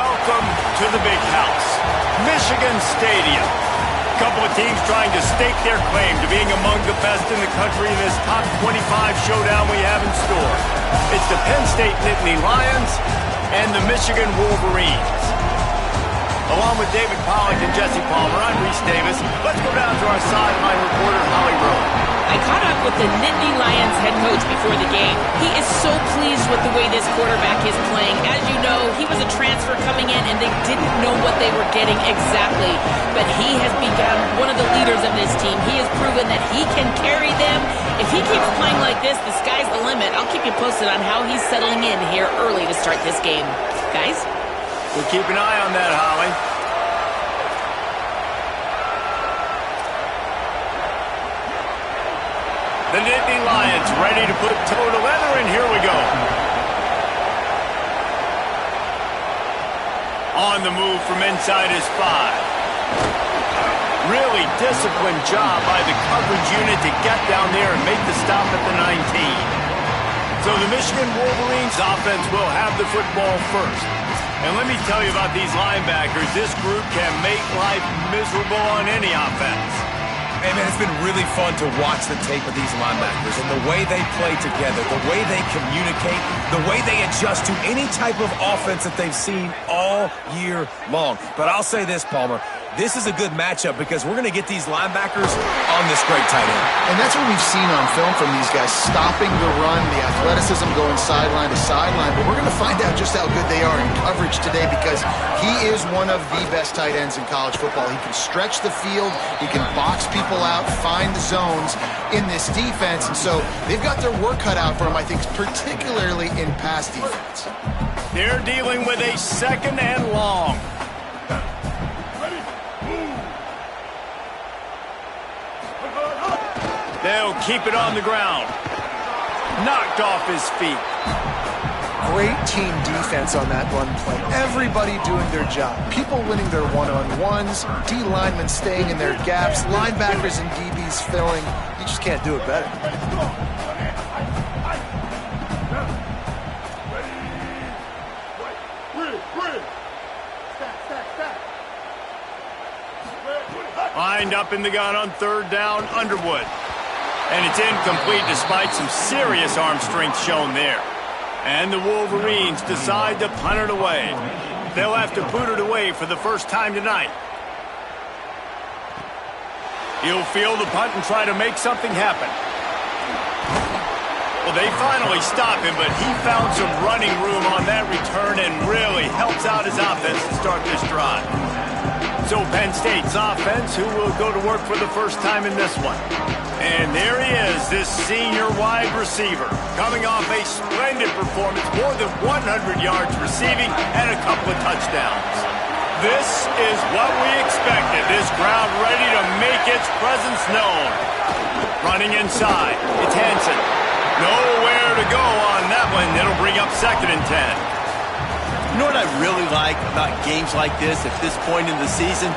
Welcome to the big house, Michigan Stadium. A couple of teams trying to stake their claim to being among the best in the country in this top 25 showdown we have in store. It's the Penn State Nittany Lions and the Michigan Wolverines. Along with David Pollack and Jesse Palmer, I'm Reese Davis. Let's go down to our sideline reporter, Holly Rowe. I caught up with the Nittany Lions head coach before the game. He is so pleased with the way this quarterback is playing. As you know, he was a transfer coming in, and they didn't know what they were getting exactly. But he has become one of the leaders of this team. He has proven that he can carry them. If he keeps playing like this, the sky's the limit. I'll keep you posted on how he's settling in here early to start this game. Guys? We'll keep an eye on that, Holly. The Nittany Lions ready to put toe to leather, and here we go. On the move from inside his 5. Really disciplined job by the coverage unit to get down there and make the stop at the 19. So the Michigan Wolverines offense will have the football first. And let me tell you about these linebackers. This group can make life miserable on any offense. Hey, man, it's been really fun to watch the tape of these linebackers and the way they play together, the way they communicate, the way they adjust to any type of offense that they've seen all year long. But I'll say this, Palmer, this is a good matchup because we're going to get these linebackers on this great tight end. And that's what we've seen on film from these guys, stopping the run, the athleticism going sideline to sideline. But we're going to find out just how good they are in coverage today because he is one of the best tight ends in college football. He can stretch the field. He can box people out, find the zones in this defense. And so they've got their work cut out for him, I think, particularly in pass defense. They're dealing with a 2nd and long. They'll keep it on the ground. Knocked off his feet. Great team defense on that run play. Everybody doing their job. People winning their one-on-ones, D linemen staying in their gaps, linebackers and DBs filling. You just can't do it better. Lined up in the gun on 3rd down, Underwood. And it's incomplete despite some serious arm strength shown there. And the Wolverines decide to punt it away. They'll have to put it away for the first time tonight. He'll field the punt and try to make something happen. Well, they finally stop him, but he found some running room on that return and really helps out his offense to start this drive. So Penn State's offense, who will go to work for the first time in this one. And there he is, this senior wide receiver, coming off a splendid performance, more than 100 yards receiving and a couple of touchdowns. This is what we expected, this crowd ready to make its presence known. Running inside, it's Hansen. Nowhere to go on that one. It'll bring up 2nd and 10. You know what I really like about games like this at this point in the season?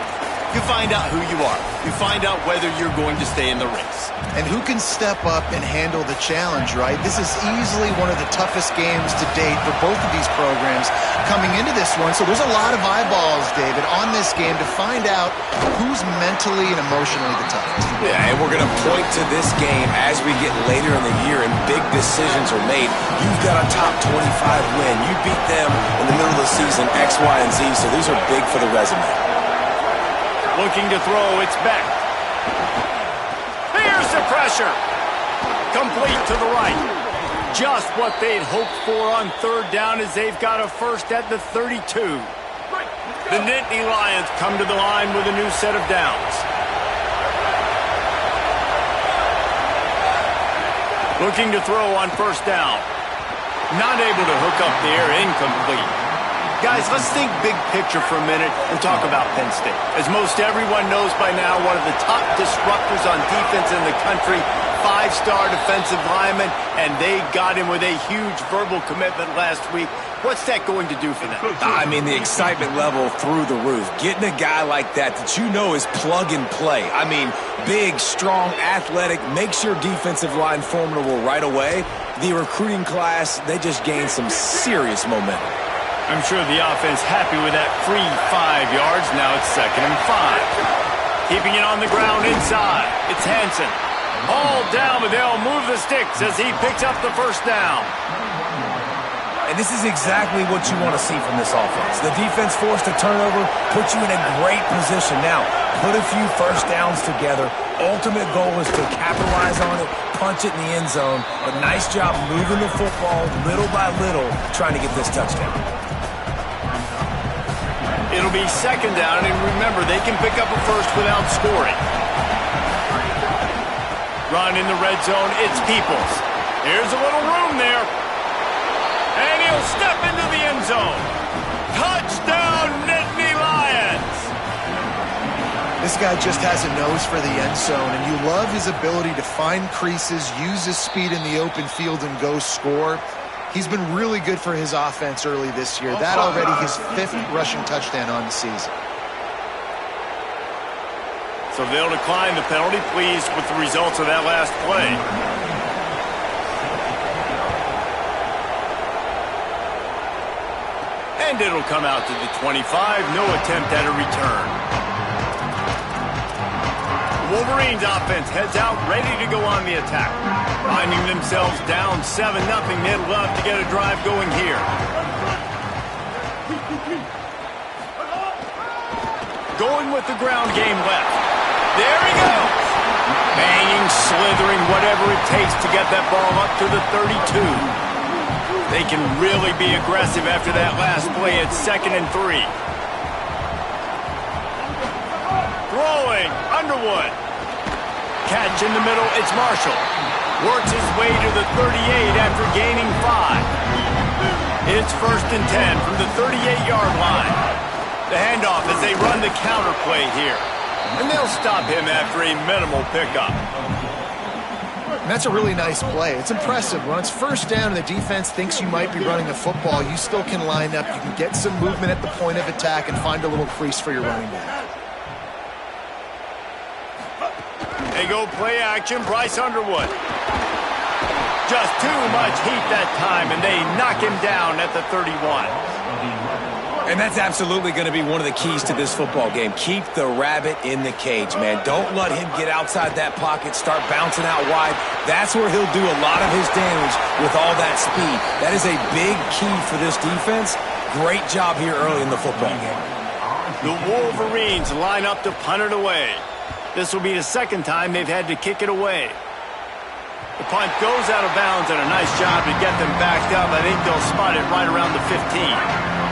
You find out who you are. You find out whether you're going to stay in the race. And who can step up and handle the challenge, right? This is easily one of the toughest games to date for both of these programs coming into this one. So there's a lot of eyeballs, David, on this game to find out who's mentally and emotionally the toughest. Yeah, and we're going to point to this game as we get later in the year and big decisions are made. You've got a top 25 win. You beat them in the middle of the season, X, Y, and Z, so these are big for the resume. Looking to throw, it's Beck. Here's the pressure. Complete to the right. Just what they'd hoped for on 3rd down as they've got a first at the 32. The Nittany Lions come to the line with a new set of downs. Looking to throw on 1st down. Not able to hook up there, incomplete. Guys, let's think big picture for a minute and talk about Penn State. As most everyone knows by now, one of the top disruptors on defense in the country, 5-star defensive lineman, and they got him with a huge verbal commitment last week. What's that going to do for them? I mean, the excitement level through the roof. Getting a guy like that you know is plug and play. I mean, big, strong, athletic, makes your defensive line formidable right away. The recruiting class, they just gained some serious momentum. I'm sure the offense happy with that free 5 yards. Now it's 2nd and 5. Keeping it on the ground inside. It's Hansen. All down, but they'll move the sticks as he picks up the first down. And this is exactly what you want to see from this offense. The defense forced a turnover, puts you in a great position. Now, put a few first downs together. Ultimate goal is to capitalize on it, punch it in the end zone. But nice job moving the football little by little, trying to get this touchdown. It'll be 2nd down, and remember, they can pick up a first without scoring. Run in the red zone, it's Peoples. Here's a little room there. And he'll step into the end zone. Touchdown, Nittany Lions! This guy just has a nose for the end zone, and you love his ability to find creases, use his speed in the open field, and go score. He's been really good for his offense early this year. That already his 5th rushing touchdown on the season. So they'll decline the penalty, pleased with the results of that last play. And it'll come out to the 25. No attempt at a return. Wolverines offense heads out, ready to go on the attack. Finding themselves down 7-0, they'd love to get a drive going here. Going with the ground game left. There he goes. Banging, slithering, whatever it takes to get that ball up to the 32. They can really be aggressive after that last play at 2nd and 3. Throwing, Underwood. Catch in the middle, it's Marshall. Works his way to the 38 after gaining 5. It's 1st and 10 from the 38-yard line. The handoff as they run the counter play here. And they'll stop him after a minimal pickup. And that's a really nice play. It's impressive. When it's 1st down and the defense thinks you might be running the football, you still can line up. You can get some movement at the point of attack and find a little crease for your running back. They go play action, Bryce Underwood. Just too much heat that time, and they knock him down at the 31. And that's absolutely going to be one of the keys to this football game. Keep the rabbit in the cage, man. Don't let him get outside that pocket, start bouncing out wide. That's where he'll do a lot of his damage with all that speed. That is a big key for this defense. Great job here early in the football game. The Wolverines line up to punt it away. This will be the 2nd time they've had to kick it away. The punt goes out of bounds, and a nice job to get them backed up. I think they'll spot it right around the 15.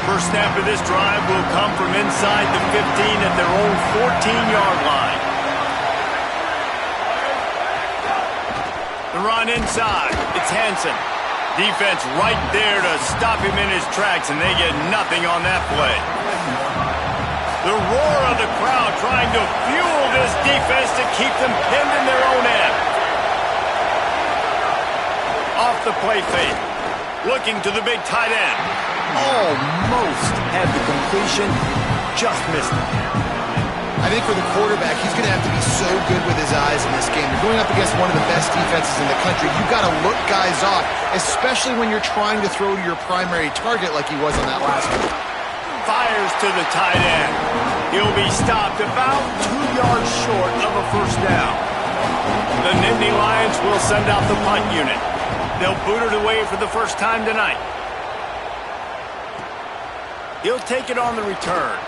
First snap of this drive will come from inside the 15 at their own 14-yard line. The run inside. It's Hansen. Defense right there to stop him in his tracks, and they get nothing on that play. The roar of the crowd trying to fuel this defense to keep them pinned in their own end. Off the play fake. Looking to the big tight end. Almost had the completion. Just missed it. I think for the quarterback, he's going to have to be so good with his eyes in this game. You're going up against one of the best defenses in the country. You've got to look guys off, especially when you're trying to throw to your primary target like he was on that last one. Fires to the tight end. He'll be stopped about 2 yards short of a first down. The Nittany Lions will send out the punt unit. They'll boot it away for the first time tonight. He'll take it on the return.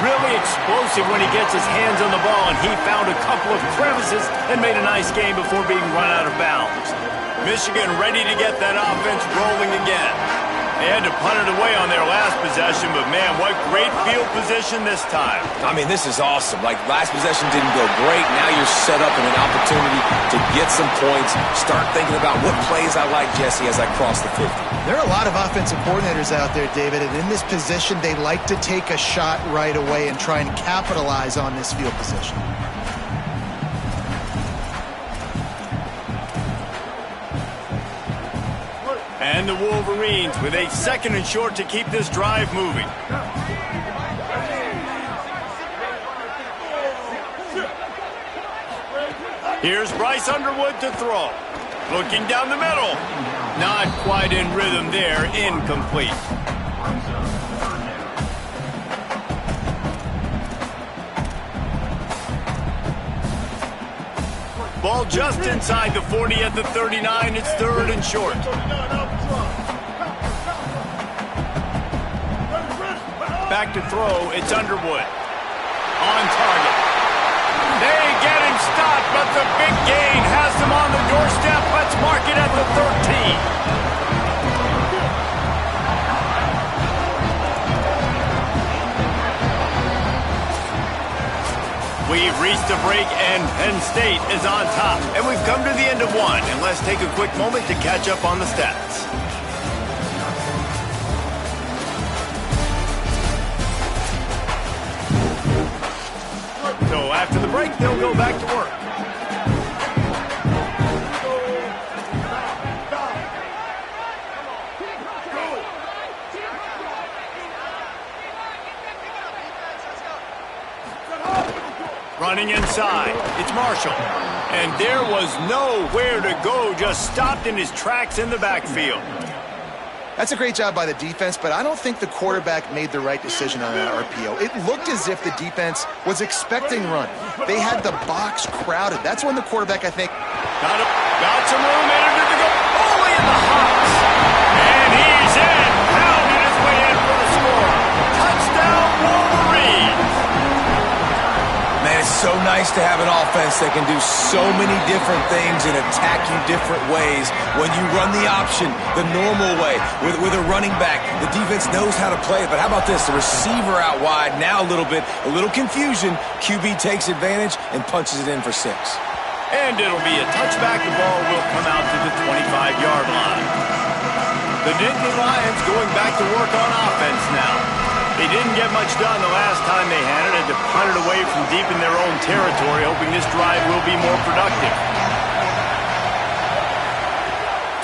Really explosive when he gets his hands on the ball, and he found a couple of crevices and made a nice game before being run out of bounds. Michigan ready to get that offense rolling again. They had to punt it away on their last possession, but man, what great field position this time. I mean, this is awesome. Like, last possession didn't go great. Now you're set up in an opportunity to get some points. Start thinking about what plays I like, Jesse, as I cross the 50. There are a lot of offensive coordinators out there, David, and in this position, they like to take a shot right away and try and capitalize on this field position. And the Wolverines with a 2nd and short to keep this drive moving. Here's Bryce Underwood to throw. Looking down the middle. Not quite in rhythm there, incomplete. Ball just inside the 40 at the 39. It's 3rd and short. Back to throw. It's Underwood. On target. They get him stopped, but the big gain has them on the doorstep. Let's mark it at the 13. We've reached a break, and Penn State is on top. And we've come to the end of one. And let's take a quick moment to catch up on the stats. So after the break, they'll go back to work. Running inside, it's Marshall. And there was nowhere to go, just stopped in his tracks in the backfield. That's a great job by the defense, but I don't think the quarterback made the right decision on that RPO. It looked as if the defense was expecting run. They had the box crowded. That's when the quarterback, I think... Got some room, entered the goal. Only in the hops. And he's in. Pounded his way in for the score. Touchdown, Wolverine. Man, it's so nice to have an offense that can do so many different things and attack you different ways. When you run the option, the normal way, with a running back, the defense knows how to play it. But how about this? The receiver out wide, now a little confusion. QB takes advantage and punches it in for 6. And it'll be a touchback. The ball will come out to the 25-yard line. The Nittany Lions going back to work on offense now. They didn't get much done the last time they had it. Had to punt it away from deep in their own territory, hoping this drive will be more productive.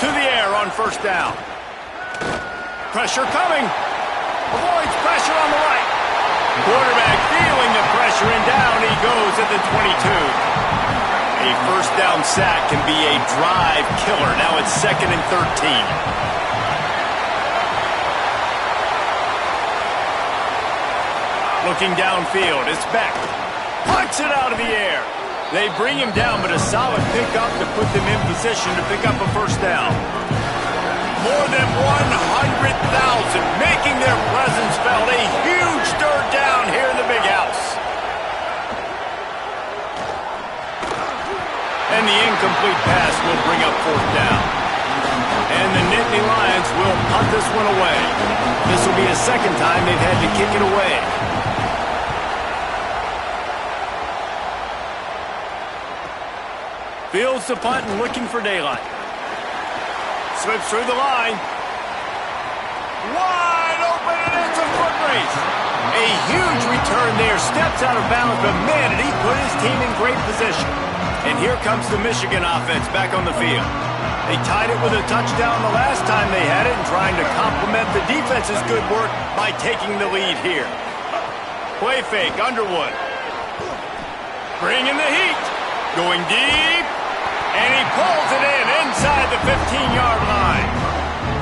To the air on 1st down. Pressure coming. Avoids pressure on the right. Quarterback feeling the pressure, and down he goes at the 22. A 1st down sack can be a drive killer. Now it's 2nd and 13. Looking downfield, it's Beck. Punts it out of the air. They bring him down, but a solid pickup to put them in position to pick up a 1st down. More than 100,000 making their presence felt. A huge 3rd down here in the big house. And the incomplete pass will bring up 4th down. And the Nittany Lions will punt this one away. This will be a 2nd time they've had to kick it away. Fields the punt and looking for daylight. Slips through the line. Wide open, and it's a foot race. A huge return there. Steps out of bounds, but man, did he put his team in great position. And here comes the Michigan offense back on the field. They tied it with a touchdown the last time they had it, and trying to complement the defense's good work by taking the lead here. Play fake, Underwood. Bringing the heat. Going deep. And he pulls it in inside the 15-yard line.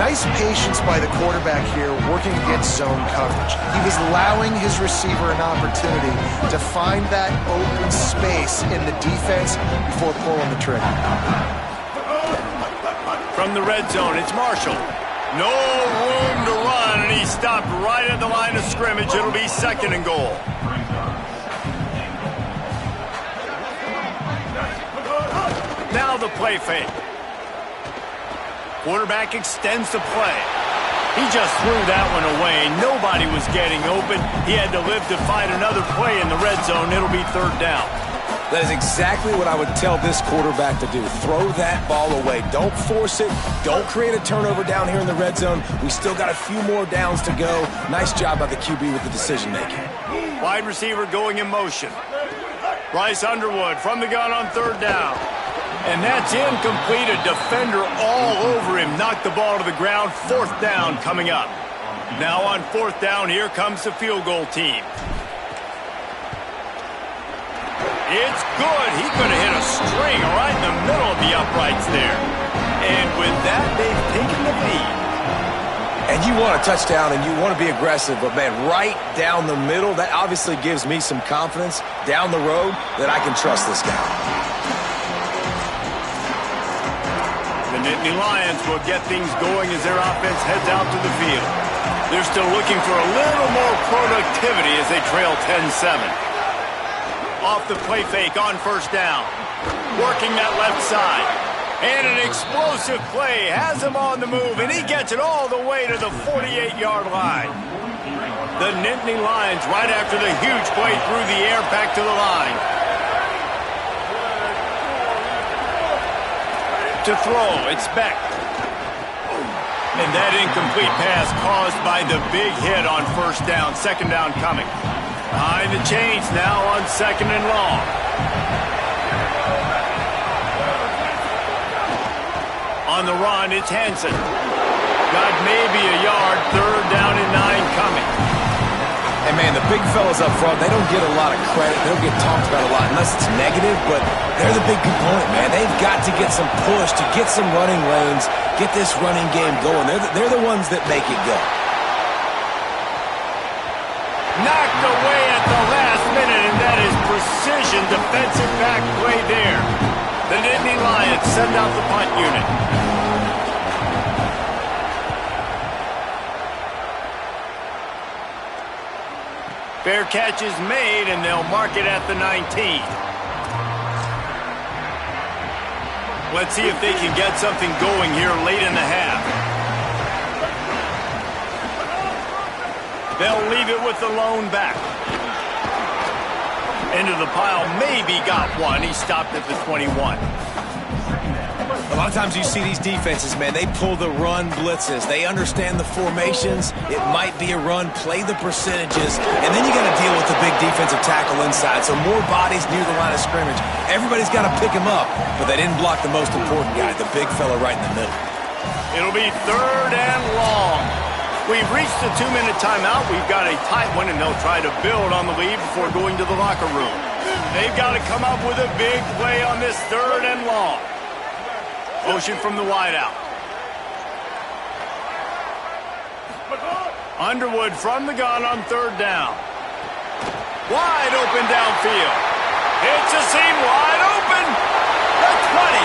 Nice patience by the quarterback here, working against zone coverage. He was allowing his receiver an opportunity to find that open space in the defense before pulling the trigger. From the red zone, it's Marshall. No room to run, and he stopped right at the line of scrimmage. It'll be 2nd and goal. Now the play fake. Quarterback extends the play. He just threw that one away. Nobody was getting open. He had to live to find another play in the red zone. It'll be 3rd down. That is exactly what I would tell this quarterback to do. Throw that ball away. Don't force it. Don't create a turnover down here in the red zone. We still got a few more downs to go. Nice job by the QB with the decision-making. Wide receiver going in motion. Bryce Underwood from the gun on 3rd down. And that's incomplete. A defender all over him. Knocked the ball to the ground. 4th down coming up. Now on 4th down, here comes the field goal team. It's good. He could have hit a string right in the middle of the uprights there. And with that, they've taken the lead. And you want a touchdown and you want to be aggressive, but man, right down the middle, that obviously gives me some confidence down the road that I can trust this guy. The Nittany Lions will get things going as their offense heads out to the field. They're still looking for a little more productivity as they trail 10-7. Off the play fake on first down. Working that left side. And an explosive play has him on the move, and he gets it all the way to the 48-yard line. The Nittany Lions right after the huge play through the air back to the line. To throw, it's Beck. And that incomplete pass caused by the big hit on first down. Second down coming. Behind the chains now on second and long. On the run, it's Hansen. Got maybe a yard, third down and 9 coming. And man, the big fellas up front, they don't get a lot of credit. They don't get talked about a lot unless it's negative, but they're the big component, man. They've got to get some push, to get some running lanes, get this running game going. They're the ones that make it go. Knocked away at the last minute, and that is precision defensive back play there. The Nittany Lions send out the punt unit. Fair catch is made, and they'll mark it at the 19. Let's see if they can get something going here late in the half. They'll leave it with the lone back. Into the pile, maybe got one. He stopped at the 21. A lot of times you see these defenses, man, they pull the run blitzes. They understand the formations. It might be a run, play the percentages, and then you got to deal with the big defensive tackle inside. So more bodies near the line of scrimmage. Everybody's got to pick him up, but they didn't block the most important guy, the big fella right in the middle. It'll be third and long. We've reached the 2-minute timeout. We've got a tight one, and they'll try to build on the lead before going to the locker room. They've got to come up with a big play on this third and long. Motion from the wideout. Underwood from the gun on third down. Wide open downfield. It's a seam wide open. The 20.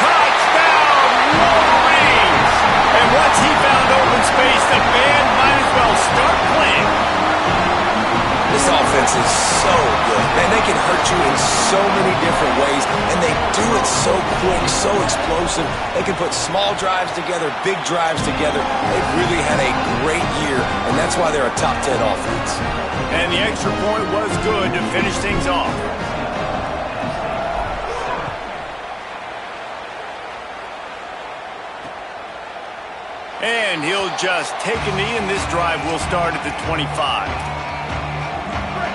Touchdown, Wolverines. And once he found open space, the band might as well start playing. This offense is so good. Man, they can hurt you in so many different ways, and they do it so quick, so explosive. They can put small drives together, big drives together. They've really had a great year, and that's why they're a top 10 offense. And the extra point was good to finish things off. And he'll just take a knee, and this drive will start at the 25.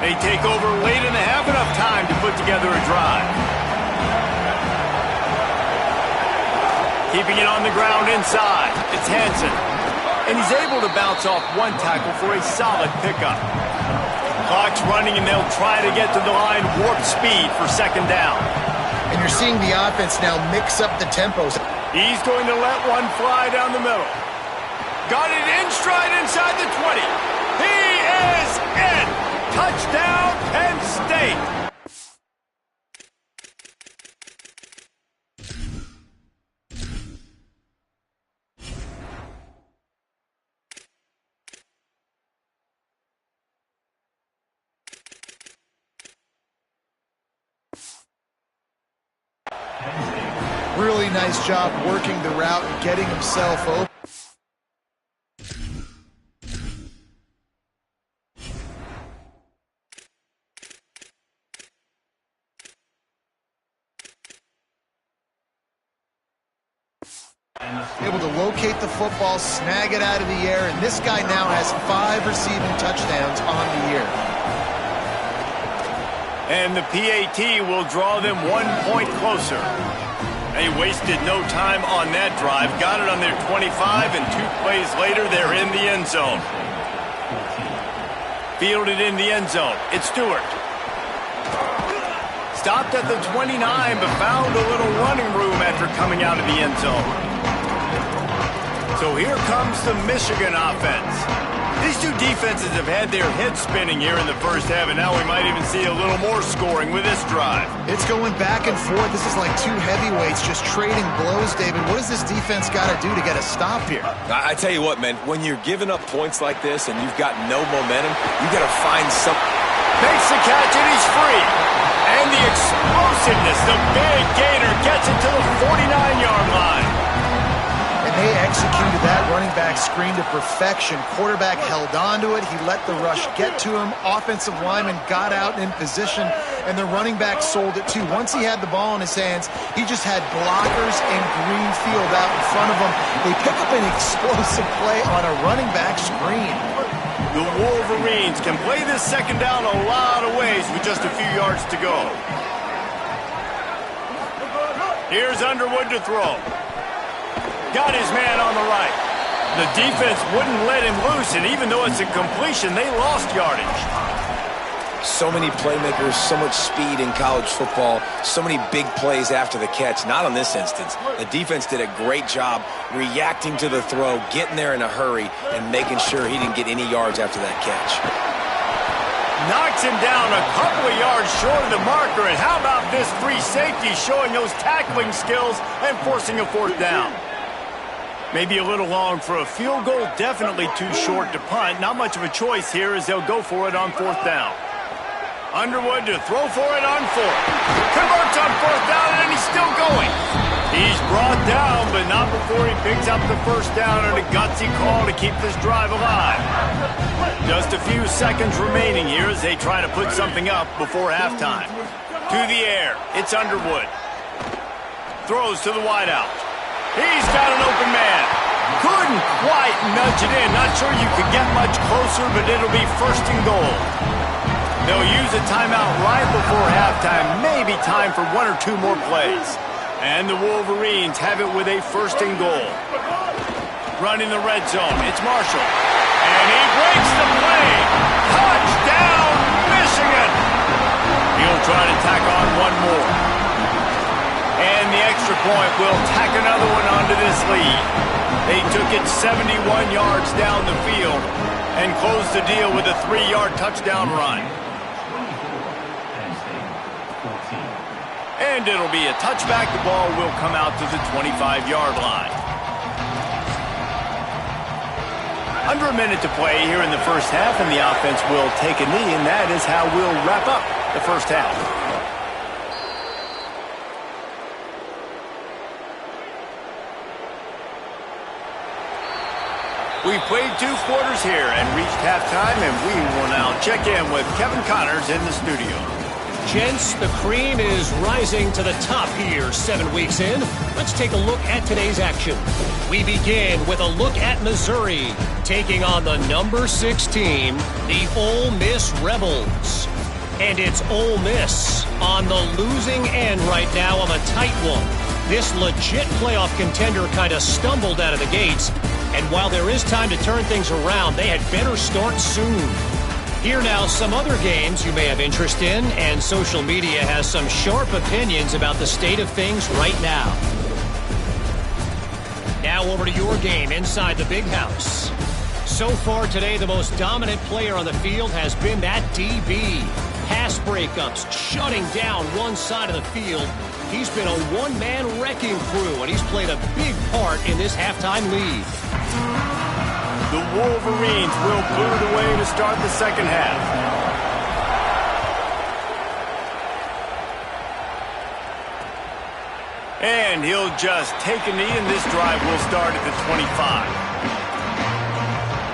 They take over late in the half, enough time to put together a drive. Keeping it on the ground inside, it's Hansen. And he's able to bounce off one tackle for a solid pickup. Clock's running, and they'll try to get to the line warp speed for second down. And you're seeing the offense now mix up the tempos. He's going to let one fly down the middle. Got it in stride inside the 20. He is in. Touchdown, Penn State. Really nice job working the route and getting himself open. Able to locate the football, snag it out of the air, and this guy now has 5 receiving touchdowns on the year. And the PAT will draw them 1 point closer. They wasted no time on that drive. Got it on their 25, and 2 plays later, they're in the end zone. Fielded in the end zone. It's Stewart. stopped at the 29, but found a little running room after coming out of the end zone. So here comes the Michigan offense. These two defenses have had their heads spinning here in the first half, and now we might even see a little more scoring with this drive. It's going back and forth. This is like two heavyweights just trading blows, David. What does this defense got to do to get a stop here? I tell you what, man, when you're giving up points like this and you've got no momentum, you got to find some. Makes the catch, and he's free. And the explosiveness, the big gator gets it to the 49-yard line. And they executed that running back screen to perfection. Quarterback held on to it. He let the rush get to him. Offensive lineman got out in position, and the running back sold it too. Once he had the ball in his hands, he just had blockers and green field out in front of him. They pick up an explosive play on a running back screen. The Wolverines can play this second down a lot of ways with just a few yards to go. Here's Underwood to throw. Got his man on the right. The defense wouldn't let him loose, and even though it's a completion, they lost yardage. So many playmakers, so much speed in college football, so many big plays after the catch. Not in this instance. The defense did a great job reacting to the throw, getting there in a hurry, and making sure he didn't get any yards after that catch. Knocks him down a couple of yards short of the marker, and how about this free safety showing those tackling skills and forcing a fourth down? Maybe a little long for a field goal, definitely too short to punt. Not much of a choice here as they'll go for it on fourth down. Underwood to throw for it on fourth. Converts on fourth down, and he's still going. He's brought down, but not before he picks up the first down and a gutsy call to keep this drive alive. Just a few seconds remaining here as they try to put something up before halftime. To the air, it's Underwood. Throws to the wideout. He's got an open man. Couldn't quite nudge it in. Not sure you could get much closer, but it'll be first and goal. They'll use a timeout right before halftime. Maybe time for one or two more plays. And the Wolverines have it with a first and goal. Running the red zone. It's Marshall. And he breaks the play. Touchdown, Michigan. He'll try to tack on one more. And the extra point will tack another one onto this lead. They took it 71 yards down the field and closed the deal with a 3-yard touchdown run. And it'll be a touchback. The ball will come out to the 25-yard line. Under a minute to play here in the first half, and the offense will take a knee, and that is how we'll wrap up the first half. We've played 2 quarters here and reached halftime, and we will now check in with Kevin Connors in the studio. Gents, the cream is rising to the top here 7 weeks in. Let's take a look at today's action. We begin with a look at Missouri, taking on the number 6 team, the Ole Miss Rebels. And it's Ole Miss on the losing end right now of a tight one. This legit playoff contender kind of stumbled out of the gates, and while there is time to turn things around, they had better start soon. Here now, some other games you may have interest in, and social media has some sharp opinions about the state of things right now. Now over to your game inside the big house. So far today, the most dominant player on the field has been that DB. Pass breakups, shutting down one side of the field. He's been a one-man wrecking crew, and he's played a big part in this halftime lead. The Wolverines will boot it away to start the second half. And he'll just take a knee, and this drive will start at the 25.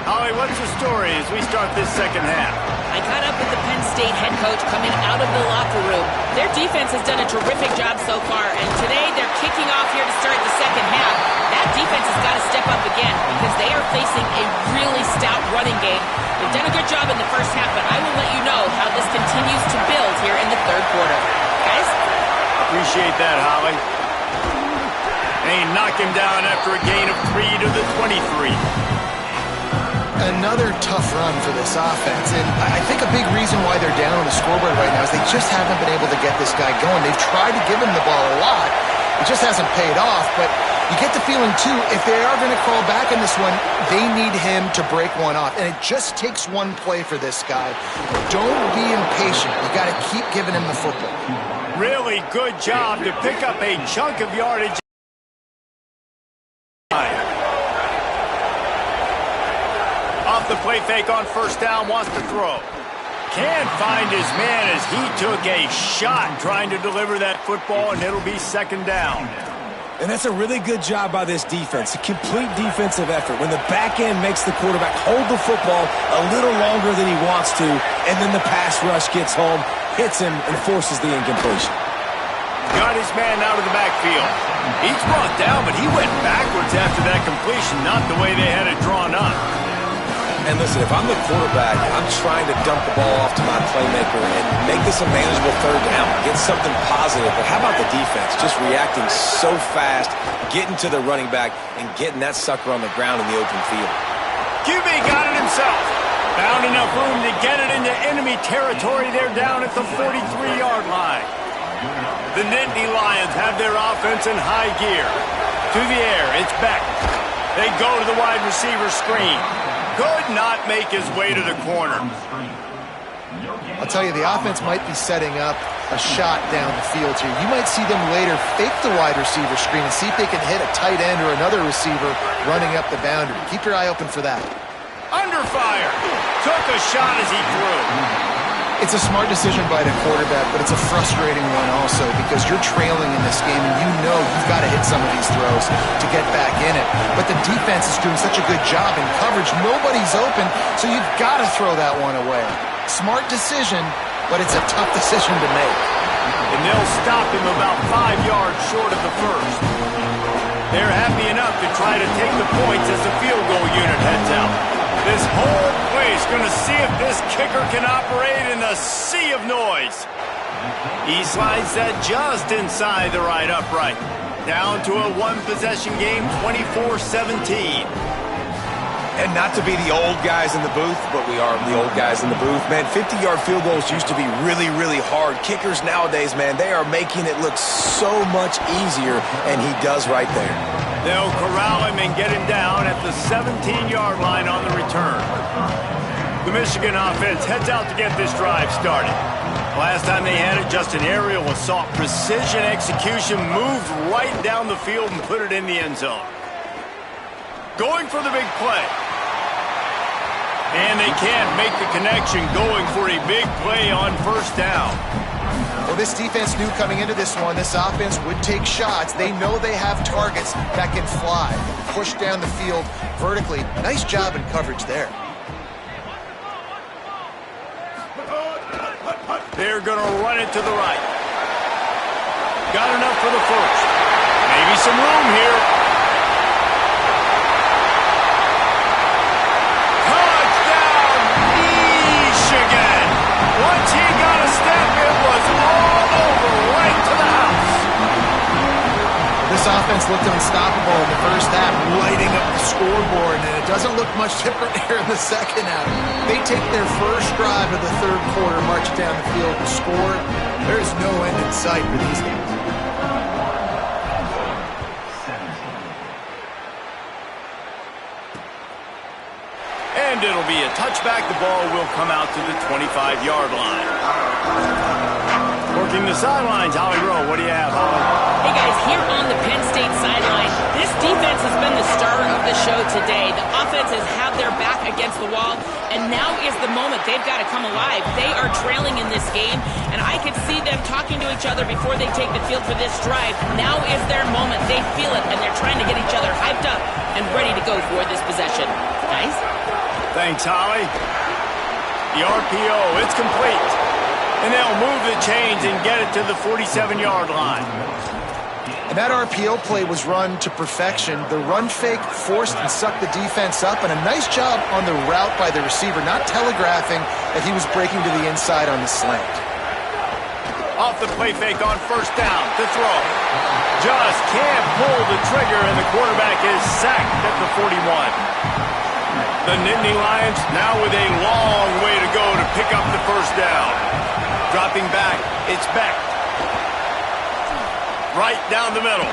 Holly, what's the story as we start this second half? I caught up with the Penn State head coach coming out of the locker room. Their defense has done a terrific job so far, and today they're kicking off here to start the second half. That defense has got to step up again because they are facing a really stout running game. They've done a good job in the first half, but I will let you know how this continues to build here in the third quarter. Guys? Appreciate that, Holly. They knock him down after a gain of 3 to the 23. another tough run for this offense, and I think a big reason why they're down on the scoreboard right now is they just haven't been able to get this guy going. They've tried to give him the ball a lot. It just hasn't paid off, but you get the feeling, too, if they are going to crawl back in this one, they need him to break one off, and it just takes one play for this guy. Don't be impatient. You got to keep giving him the football. Really good job to pick up a chunk of yardage. Off the play fake on first down, wants to throw. Can't find his man as he took a shot trying to deliver that football, and it'll be second down. And that's a really good job by this defense, a complete defensive effort. When the back end makes the quarterback hold the football a little longer than he wants to, and then the pass rush gets home, hits him, and forces the incompletion. Got his man out of the backfield. He's brought down, but he went backwards after that completion, not the way they had it drawn up. And listen, if I'm the quarterback, I'm trying to dump the ball off to my playmaker and make this a manageable third down, get something positive. But how about the defense? Just reacting so fast, getting to the running back, and getting that sucker on the ground in the open field. QB got it himself. Found enough room to get it into enemy territory. They're down at the 43-yard line. The Nittany Lions have their offense in high gear. To the air, it's Beck. They go to the wide receiver screen. Could not make his way to the corner. I'll tell you, the offense might be setting up a shot down the field here. You might see them later fake the wide receiver screen and see if they can hit a tight end or another receiver running up the boundary. Keep your eye open for that. Under fire. Took a shot as he threw. It's a smart decision by the quarterback, but it's a frustrating one also because you're trailing in this game and you know you've got to hit some of these throws to get back in it. But the defense is doing such a good job in coverage. Nobody's open, so you've got to throw that one away. Smart decision, but it's a tough decision to make. And they'll stop him about 5 yards short of the first. They're happy enough to try to take the points as the field goal unit heads out. This whole place going to see if this kicker can operate in the sea of noise. He slides that just inside the right upright. Down to a one-possession game, 24-17. And not to be the old guys in the booth, but we are the old guys in the booth, man. 50-yard field goals used to be really, really hard. Kickers nowadays, man, they are making it look so much easier, and he does right there. They'll corral him and get him down at the 17-yard line on the return. The Michigan offense heads out to get this drive started. Last time they had it, just an aerial assault. Precision execution, moved right down the field and put it in the end zone. Going for the big play. And they can't make the connection, going for a big play on first down. Well, this defense knew coming into this one, this offense would take shots. They know they have targets that can fly, push down the field vertically. Nice job in coverage there. They're going to run it to the right. Got enough for the first. Maybe some room here. Once he got a step, it was all over, right to the house. This offense looked unstoppable in the first half, lighting up the scoreboard, and it doesn't look much different here in the second half. They take their first drive of the third quarter, march down the field and score. There's no end in sight for these guys. And it'll be a touchback. The ball will come out to the 25-yard line. Working the sidelines, Holly Rowe. What do you have, Holly? Hey, guys, here on the Penn State sideline, this defense has been the star of the show today. The offense has had their back against the wall, and now is the moment. They've got to come alive. They are trailing in this game, and I can see them talking to each other before they take the field for this drive. Now is their moment. They feel it, and they're trying to get each other hyped up and ready to go for this possession. Guys? Thanks, Holly. The RPO, it's complete. And they'll move the chains and get it to the 47-yard line. And that RPO play was run to perfection. The run fake forced and sucked the defense up, and a nice job on the route by the receiver, not telegraphing that he was breaking to the inside on the slant. Off the play fake on first down to throw. Just can't pull the trigger, and the quarterback is sacked at the 41. The Nittany Lions now with a long way to go to pick up the first down. Dropping back, it's Beck. Right down the middle.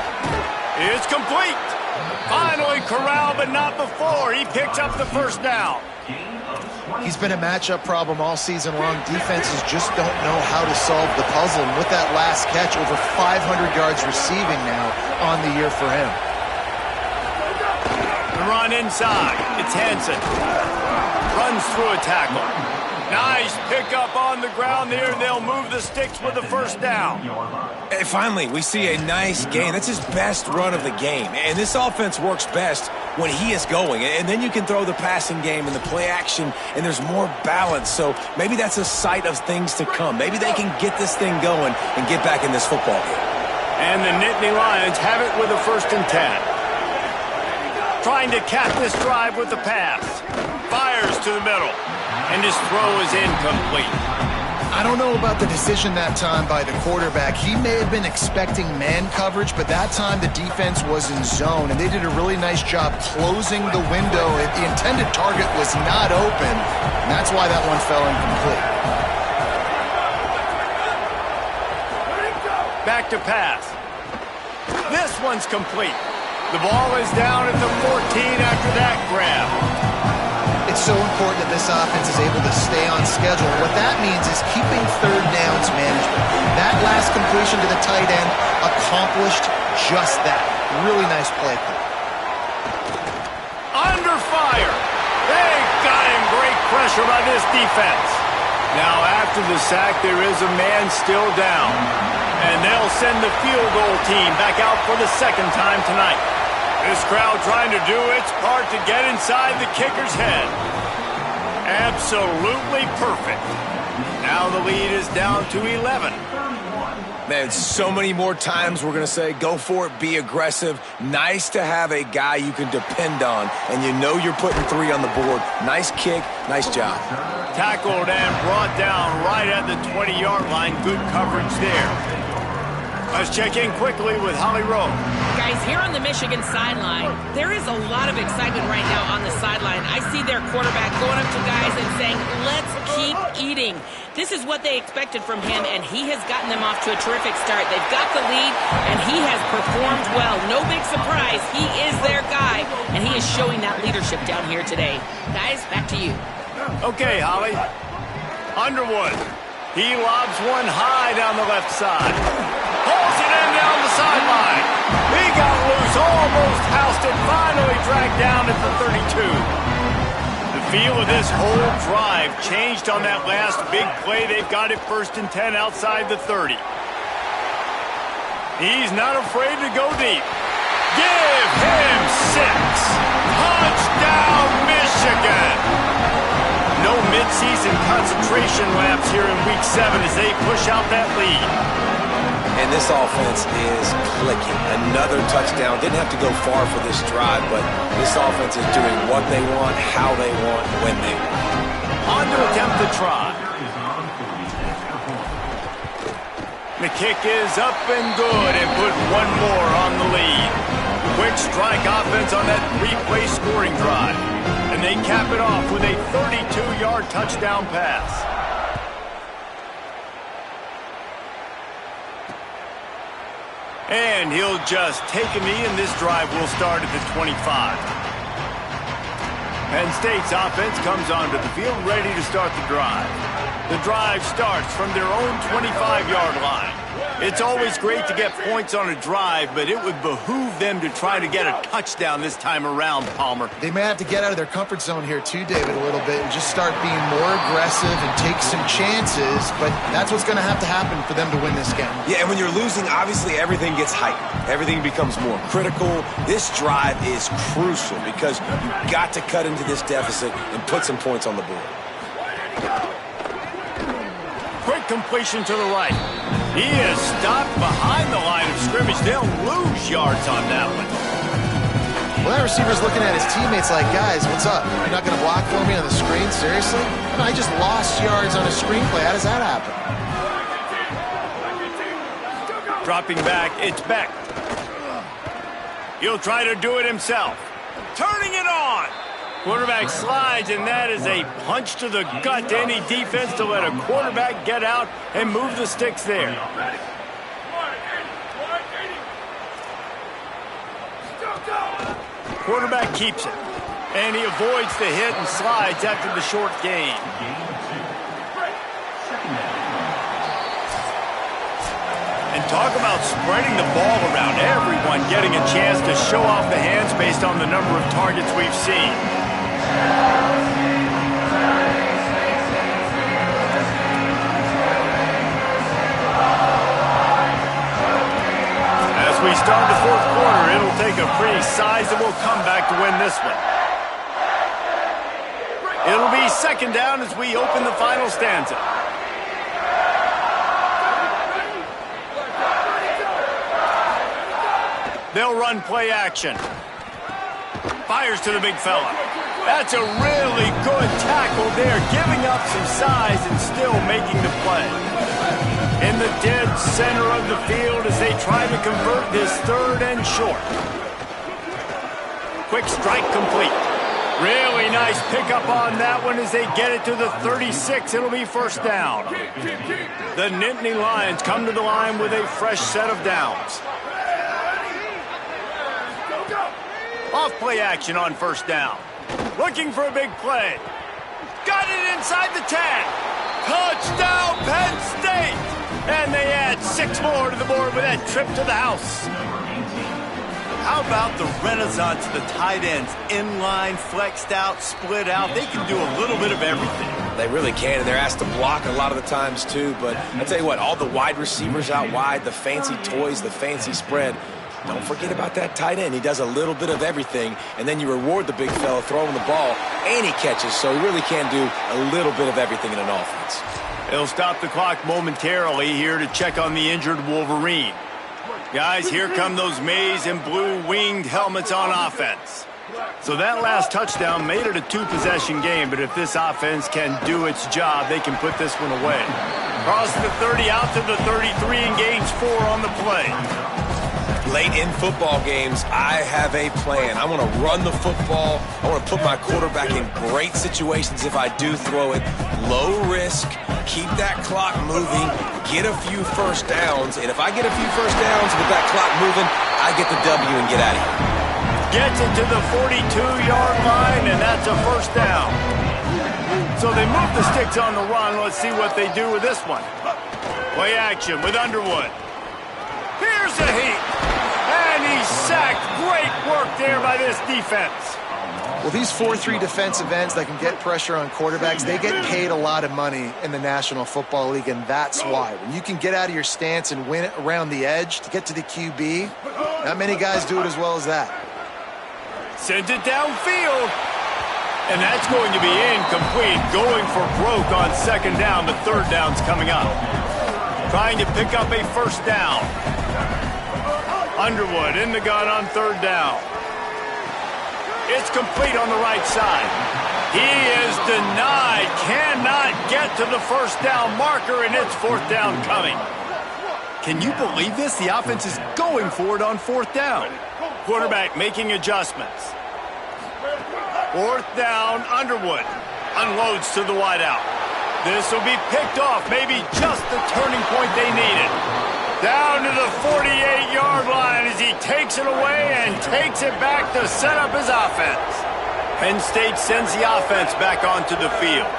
It's complete. Finally corralled, but not before. He picks up the first down. He's been a matchup problem all season long. Defenses just don't know how to solve the puzzle. And with that last catch, over 500 yards receiving now on the year for him. The run inside. It's Hansen. Runs through a tackle. Nice pickup on the ground there. They'll move the sticks with the first down. And finally, we see a nice gain. That's his best run of the game. And this offense works best when he is going. And then you can throw the passing game and the play action, and there's more balance. So maybe that's a sight of things to come. Maybe they can get this thing going and get back in this football game. And the Nittany Lions have it with a 1st and 10. Trying to cap this drive with the pass. Fires to the middle. And his throw is incomplete. I don't know about the decision that time by the quarterback. He may have been expecting man coverage, but that time the defense was in zone, and they did a really nice job closing the window. The intended target was not open, and that's why that one fell incomplete. Back to pass. This one's complete. The ball is down at the 14 after that grab. It's so important that this offense is able to stay on schedule. What that means is keeping 3rd downs management. That last completion to the tight end accomplished just that. Really nice play call. Under fire. They got him. Great pressure by this defense. Now after the sack, there is a man still down. And they'll send the field goal team back out for the 2nd time tonight. This crowd trying to do its part to get inside the kicker's head. Absolutely perfect. Now the lead is down to 11. Man, so many more times we're going to say, go for it, be aggressive. Nice to have a guy you can depend on, and you know you're putting 3 on the board. Nice kick, nice job. Tackled and brought down right at the 20-yard line. Good coverage there. Let's check in quickly with Holly Rowe. Guys, here on the Michigan sideline, there is a lot of excitement right now on the sideline. I see their quarterback going up to guys and saying, let's keep eating. This is what they expected from him, and he has gotten them off to a terrific start. They've got the lead, and he has performed well. No big surprise. He is their guy, and he is showing that leadership down here today. Guys, back to you. Okay, Holly. Underwood. He lobs one high down the left side. Pulls it in down the sideline. He got loose, almost housed it, finally dragged down at the 32. The feel of this whole drive changed on that last big play. They've got it 1st and 10 outside the 30. He's not afraid to go deep. Give him 6. Touchdown, Michigan. No midseason concentration laps here in Week 7 as they push out that lead. And this offense is clicking. Another touchdown. Didn't have to go far for this drive, but this offense is doing what they want, how they want, when they want. On to attempt the try. The kick is up and good and put one more on the lead. Quick strike offense on that 3-play scoring drive. And they cap it off with a 32-yard touchdown pass. And he'll just take a knee, and this drive will start at the 25. Penn State's offense comes onto the field ready to start the drive. The drive starts from their own 25-yard line. It's always great to get points on a drive, but it would behoove them to try to get a touchdown this time around, Palmer. They may have to get out of their comfort zone here too, David, a little bit and just start being more aggressive and take some chances, but that's what's going to have to happen for them to win this game. Yeah, and when you're losing, obviously everything gets heightened. Everything becomes more critical. This drive is crucial because you've got to cut into this deficit and put some points on the board. Quick completion to the right. He is stopped behind the line of scrimmage. They'll lose yards on that one. Well, that receiver's looking at his teammates like, guys, what's up? You're not going to block for me on the screen? Seriously? No, I just lost yards on a screenplay. How does that happen? Dropping back, it's Beck. He'll try to do it himself. Turning it on. Quarterback slides, and that is a punch to the gut to any defense to let a quarterback get out and move the sticks there. Quarterback keeps it, and he avoids the hit and slides after the short gain. And talk about spreading the ball around, everyone getting a chance to show off the hands based on the number of targets we've seen. As we start the fourth quarter, it'll take a pretty sizable comeback to win this one. It'll be second down as we open the final stanza. They'll run play action. Fires to the big fella. That's a really good tackle there, giving up some size and still making the play. In the dead center of the field as they try to convert this third and short. Quick strike complete. Really nice pickup on that one as they get it to the 36. It'll be first down. The Nittany Lions come to the line with a fresh set of downs. Off play action on first down. Looking for a big play. Got it inside the 10. Touchdown, Penn State! And they add 6 more to the board with that trip to the house. How about the renaissance of the tight ends? Inline, flexed out, split out. They can do a little bit of everything. They really can, and they're asked to block a lot of the times too. But I tell you what, all the wide receivers out wide, the fancy toys, the fancy spread. Don't forget about that tight end. He does a little bit of everything, and then you reward the big fella throwing the ball, and he catches, so he really can do a little bit of everything in an offense. They'll stop the clock momentarily here to check on the injured Wolverine. Guys, here come those maize and blue winged helmets on offense. So that last touchdown made it a 2-possession game, but if this offense can do its job, they can put this one away. Cross the 30 out to the 33 and gains 4 on the play. Late in football games, I have a plan. I want to run the football. I want to put my quarterback in great situations if I do throw it. Low risk, keep that clock moving, get a few first downs. And if I get a few first downs with that clock moving, I get the W and get out of here. Gets it to the 42-yard line, and that's a first down. So they move the sticks on the run. Let's see what they do with this one. Play action with Underwood. Here's a heat. And he's sacked. Great work there by this defense. Well, these 4-3 defensive ends that can get pressure on quarterbacks, they get paid a lot of money in the National Football League, and that's why. When you can get out of your stance and win it around the edge to get to the QB, not many guys do it as well as that. Sends it downfield. And that's going to be incomplete. Going for broke on second down, but third down's coming up. Trying to pick up a first down. Underwood in the gun on third down. It's complete on the right side. He is denied. Cannot get to the first down marker, and it's fourth down coming. Can you believe this? The offense is going for it on fourth down. Quarterback making adjustments. Fourth down, Underwood unloads to the wideout. This will be picked off, maybe just the turning point they needed. Down to the 48-yard line as he takes it away and takes it back to set up his offense. Penn State sends the offense back onto the field.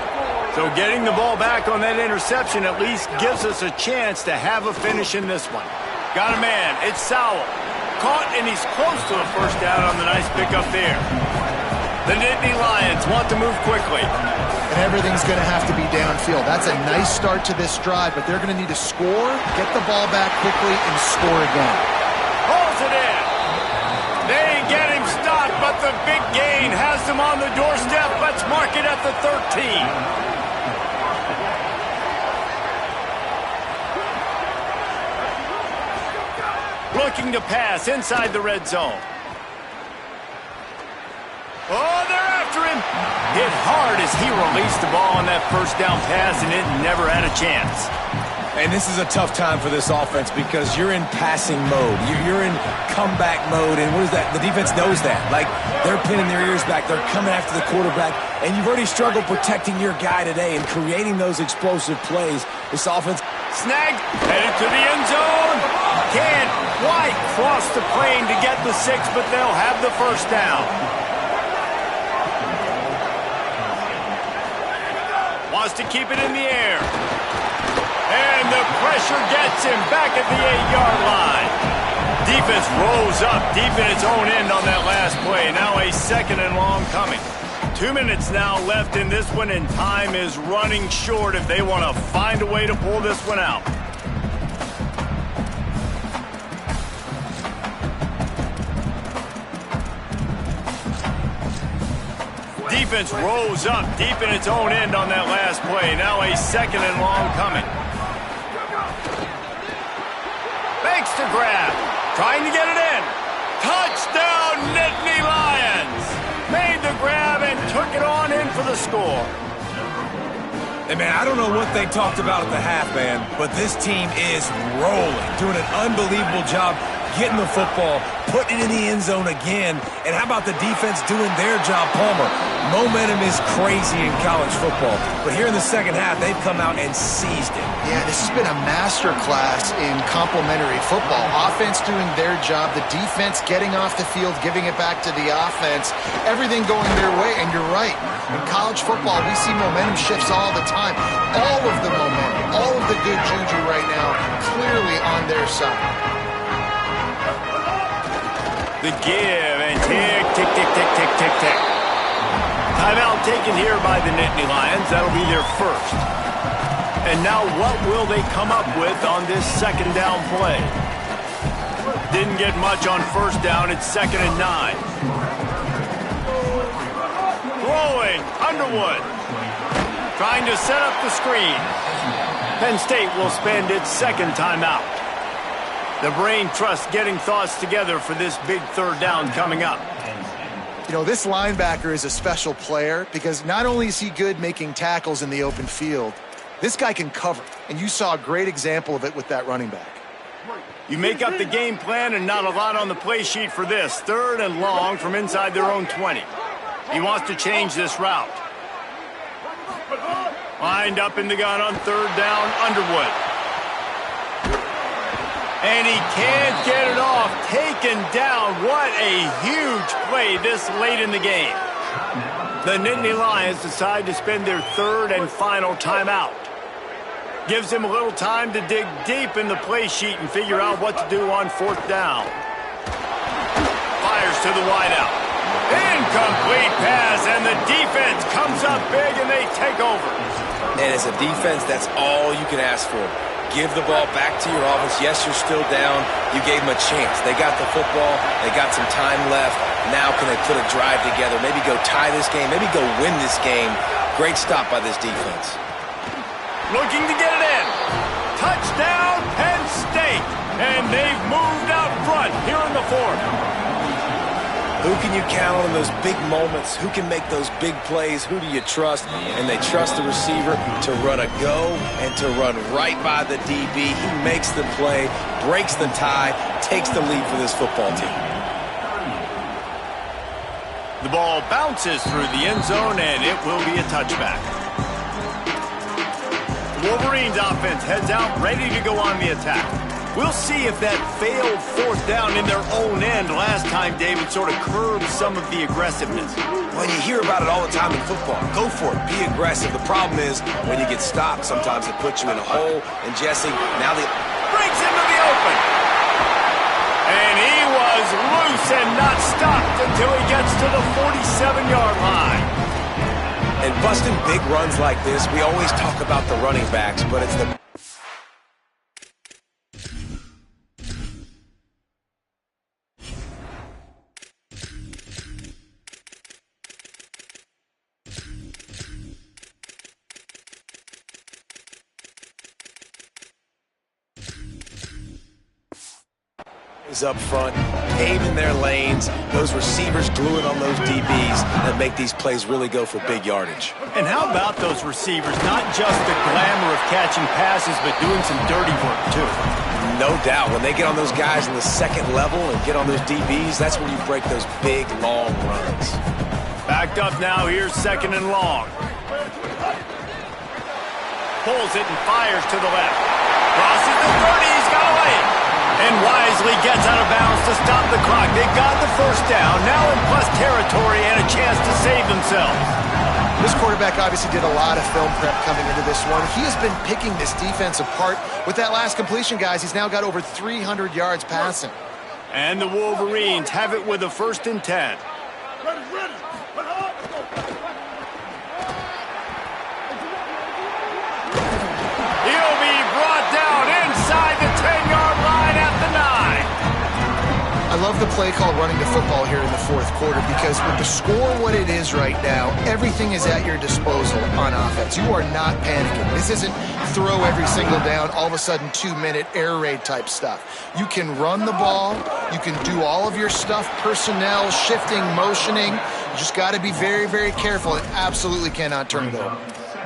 So getting the ball back on that interception at least gives us a chance to have a finish in this one. Got a man, it's Sowell. Caught, and he's close to a first down on the nice pickup there. The Nittany Lions want to move quickly. And everything's going to have to be downfield. That's a nice start to this drive, but they're going to need to score, get the ball back quickly, and score again. Pulls it in. They get him stopped, but the big gain has them on the doorstep. Let's mark it at the 13. Looking to pass inside the red zone. Oh, they're after him. Hit hard as he released the ball on that first down pass, and it never had a chance. And this is a tough time for this offense because you're in passing mode. You're in comeback mode, and what is that? The defense knows that. Like, they're pinning their ears back. They're coming after the quarterback, and you've already struggled protecting your guy today and creating those explosive plays. This offense snagged, headed to the end zone. Can't quite cross the plane to get the 6, but they'll have the first down. Wants to keep it in the air. And the pressure gets him back at the 8-yard line. Defense rolls up deep in its own end on that last play. Now a 2nd and long coming. 2 minutes now left in this one, and time is running short if they want to find a way to pull this one out. Defense rolls up deep in its own end on that last play. Now a 2nd and long coming. Makes the grab. Trying to get it in. Touchdown, Nittany Lions. Made the grab and took it on in for the score. Hey, man, I don't know what they talked about at the half, man, but this team is rolling, doing an unbelievable job getting the football, putting it in the end zone again. And how about the defense doing their job, Palmer? Momentum is crazy in college football. But here in the second half, they've come out and seized it. Yeah, this has been a master class in complementary football. Offense doing their job, the defense getting off the field, giving it back to the offense, everything going their way. And you're right, in college football, we see momentum shifts all the time. All of the momentum, all of the good juju right now, clearly on their side. The give and tick, tick, tick, tick, tick, tick, tick. Timeout taken here by the Nittany Lions. That'll be their first. And now what will they come up with on this 2nd down play? Didn't get much on 1st down. It's 2nd and 9. Throwing, Underwood. Trying to set up the screen. Penn State will spend its 2nd timeout. The brain trust getting thoughts together for this big 3rd down coming up. You know, this linebacker is a special player because not only is he good making tackles in the open field, this guy can cover. And you saw a great example of it with that running back. You make up the game plan and not a lot on the play sheet for this. 3rd and long from inside their own 20. He wants to change this route. Lined up in the gun on 3rd down, Underwood. And he can't get it off. Taken down. What a huge play this late in the game. The Nittany Lions decide to spend their 3rd and final timeout. Gives him a little time to dig deep in the play sheet and figure out what to do on 4th down. Fires to the wideout. Incomplete pass, and the defense comes up big and they take over. And as a defense, that's all you can ask for. Give the ball back to your offense. Yes, you're still down. You gave them a chance. They got the football. They got some time left. Now can they put a drive together? Maybe go tie this game. Maybe go win this game. Great stop by this defense. Looking to get it in. Touchdown, Penn State. And they've moved out front here in the 4th. Who can you count on in those big moments? Who can make those big plays? Who do you trust? And they trust the receiver to run a go and to run right by the DB. He makes the play, breaks the tie, takes the lead for this football team. The ball bounces through the end zone, and it will be a touchback. The Wolverines offense heads out, ready to go on the attack. We'll see if that failed 4th down in their own end last time, David, sort of curbed some of the aggressiveness. Well, you hear about it all the time in football. Go for it. Be aggressive. The problem is when you get stopped, sometimes it puts you in a hole. And Jesse, now the breaks into the open. And he was loose and not stopped until he gets to the 47-yard line. And busting big runs like this, we always talk about the running backs, but it's the is up front, paving their lanes, those receivers gluing on those DBs that make these plays really go for big yardage. And how about those receivers? Not just the glamour of catching passes, but doing some dirty work, too. No doubt. When they get on those guys in the second level and get on those DBs, that's when you break those big, long runs. Backed up now. Here's second and long. Pulls it and fires to the left. Crosses the 30. He's got away. And wisely gets out of bounds to stop the clock. They got the first down. Now in plus territory and a chance to save themselves. This quarterback obviously did a lot of film prep coming into this one. He has been picking this defense apart. With that last completion, guys, he's now got over 300 yards passing. And the Wolverines have it with a 1st and 10. He'll be brought down inside the 10-yard line at the 9. I love the play call running the football here in the 4th quarter because with the score what it is right now, everything is at your disposal on offense. You are not panicking. This isn't throw every single down, all of a sudden 2-minute air raid type stuff. You can run the ball. You can do all of your stuff, personnel, shifting, motioning. You just got to be very, very careful. It absolutely cannot turn it over.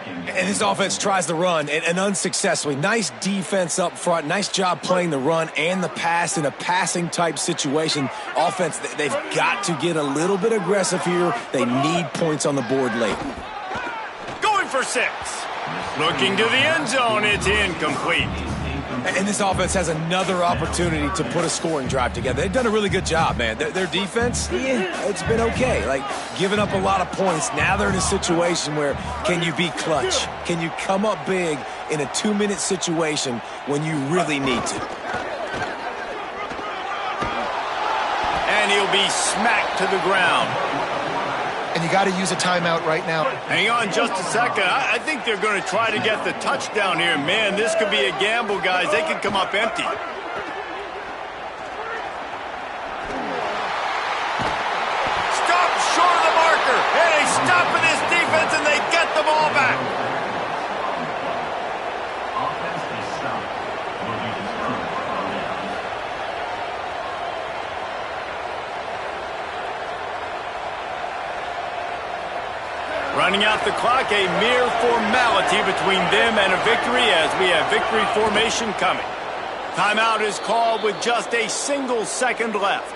And this offense tries to run, and unsuccessfully. Nice defense up front. Nice job playing the run and the pass in a passing-type situation. Offense, they've got to get a little bit aggressive here. They need points on the board late. Going for 6. Looking to the end zone. It's incomplete. And this offense has another opportunity to put a scoring drive together. They've done a really good job, man. Their defense, yeah, it's been okay. Like, giving up a lot of points. Now they're in a situation where can you be clutch? Can you come up big in a 2-minute situation when you really need to? And he'll be smacked to the ground. And you got to use a timeout right now. Hang on just a second. I think they're going to try to get the touchdown here. Man, this could be a gamble, guys. They could come up empty. Stop short of the marker. And they stop with this defense, and they get the ball back. Running out the clock, a mere formality between them and a victory as we have victory formation coming. Timeout is called with just a single second left.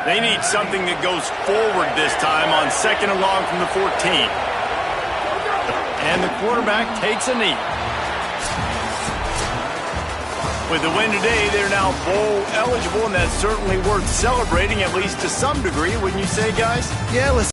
They need something that goes forward this time on 2nd and long from the 14. And the quarterback takes a knee. With the win today, they're now bowl eligible, and that's certainly worth celebrating, at least to some degree, wouldn't you say, guys? Yeah, listen.